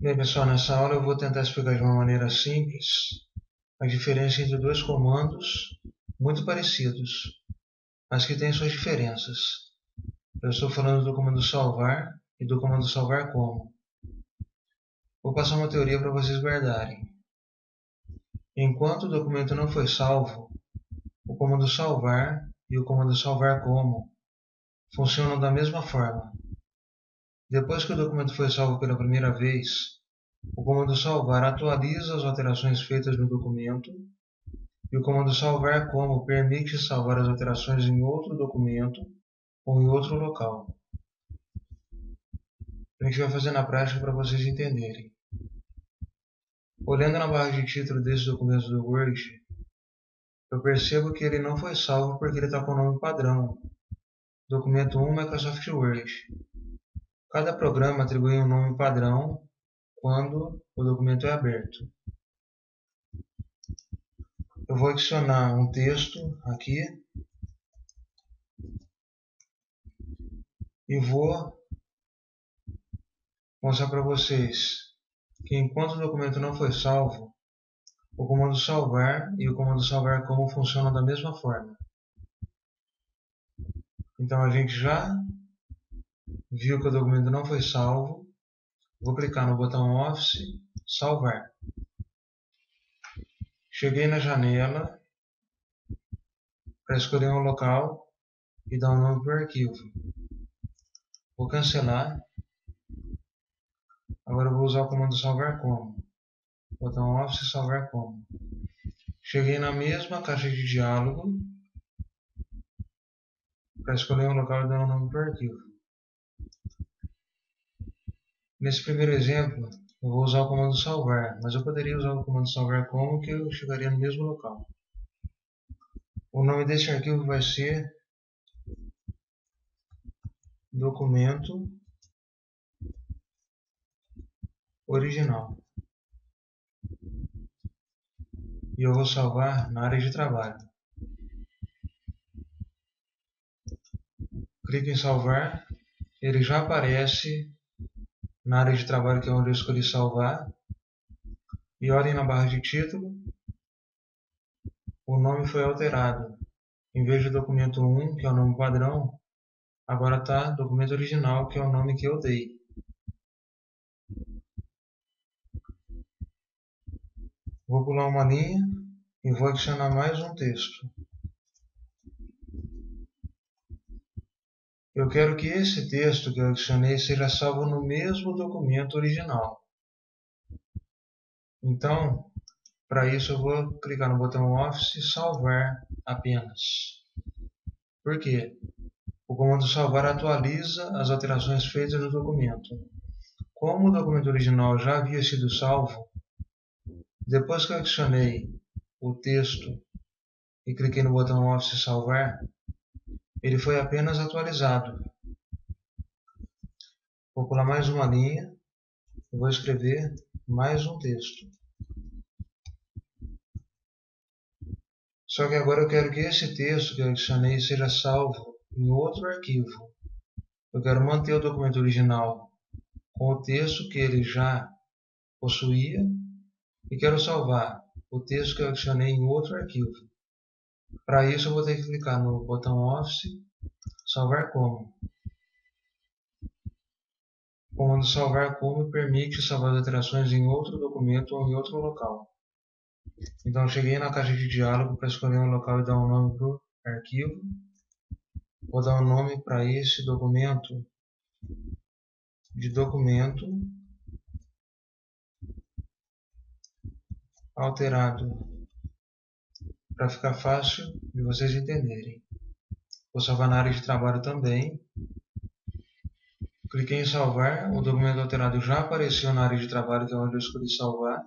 Bem, pessoal, nessa aula eu vou tentar explicar de uma maneira simples a diferença entre dois comandos muito parecidos, mas que têm suas diferenças. Eu estou falando do comando salvar e do comando salvar como. Vou passar uma teoria para vocês guardarem. Enquanto o documento não foi salvo, o comando salvar e o comando salvar como funcionam da mesma forma. Depois que o documento foi salvo pela primeira vez, o comando salvar atualiza as alterações feitas no documento e o comando salvar como permite salvar as alterações em outro documento ou em outro local. A gente vai fazer na prática para vocês entenderem. Olhando na barra de título desse documento do Word, eu percebo que ele não foi salvo porque ele está com o nome padrão, Documento 1 Microsoft Word. Cada programa atribui um nome padrão quando o documento é aberto. Eu vou adicionar um texto aqui e vou mostrar para vocês que enquanto o documento não foi salvo, o comando salvar e o comando salvar como funcionam da mesma forma. Então a gente já viu que o documento não foi salvo. Vou clicar no botão Office, salvar. Cheguei na janela para escolher um local e dar um nome para o arquivo. Vou cancelar. Agora eu vou usar o comando salvar como. Botão Office, salvar como. Cheguei na mesma caixa de diálogo para escolher um local e dar um nome para o arquivo. Nesse primeiro exemplo, eu vou usar o comando salvar, mas eu poderia usar o comando salvar como que eu chegaria no mesmo local. O nome desse arquivo vai ser documento original. E eu vou salvar na área de trabalho. Clique em salvar, ele já aparece na área de trabalho, que é onde eu escolhi salvar. E olhem na barra de título, o nome foi alterado. Em vez de documento 1, que é o nome padrão, agora está documento original, que é o nome que eu dei. Vou pular uma linha e vou adicionar mais um texto. Eu quero que esse texto que eu adicionei seja salvo no mesmo documento original. Então, para isso eu vou clicar no botão Office, salvar apenas. Por quê? O comando salvar atualiza as alterações feitas no documento. Como o documento original já havia sido salvo, depois que eu adicionei o texto e cliquei no botão Office salvar, ele foi apenas atualizado. Vou pular mais uma linha e vou escrever mais um texto. Só que agora eu quero que esse texto que eu adicionei seja salvo em outro arquivo. Eu quero manter o documento original com o texto que ele já possuía e quero salvar o texto que eu adicionei em outro arquivo. Para isso eu vou ter que clicar no botão Office, salvar como. O comando salvar como permite salvar as alterações em outro documento ou em outro local. Então cheguei na caixa de diálogo para escolher um local e dar um nome para o arquivo. Vou dar um nome para esse documento de documento alterado, para ficar fácil de vocês entenderem. Vou salvar na área de trabalho também. Cliquei em salvar, o documento alterado já apareceu na área de trabalho, que é onde eu escolhi salvar.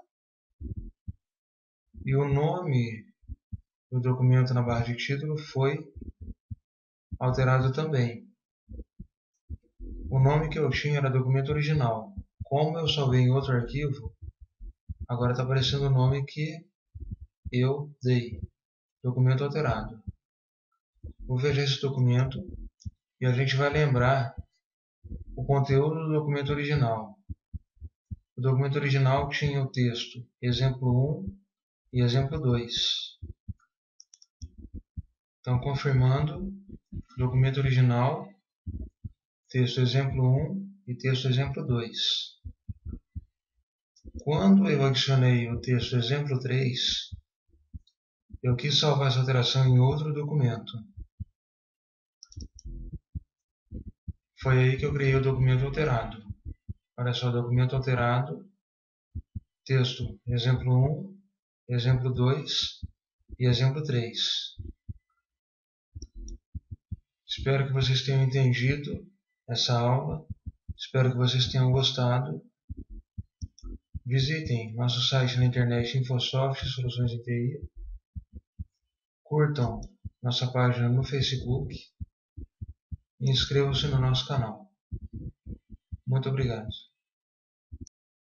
E o nome do documento na barra de título foi alterado também. O nome que eu tinha era documento original. Como eu salvei em outro arquivo, agora está aparecendo o nome que eu dei. Documento alterado. Vou fechar esse documento e a gente vai lembrar o conteúdo do documento original. O documento original tinha o texto exemplo 1 e exemplo 2. Então, confirmando, documento original, texto exemplo 1 e texto exemplo 2. Quando eu adicionei o texto exemplo 3, eu quis salvar essa alteração em outro documento. Foi aí que eu criei o documento alterado. Olha só, documento alterado, texto exemplo 1, exemplo 2 e exemplo 3. Espero que vocês tenham entendido essa aula. Espero que vocês tenham gostado. Visitem nosso site na internet InfoSoft Soluções em TI. Curtam nossa página no Facebook e inscrevam-se no nosso canal. Muito obrigado.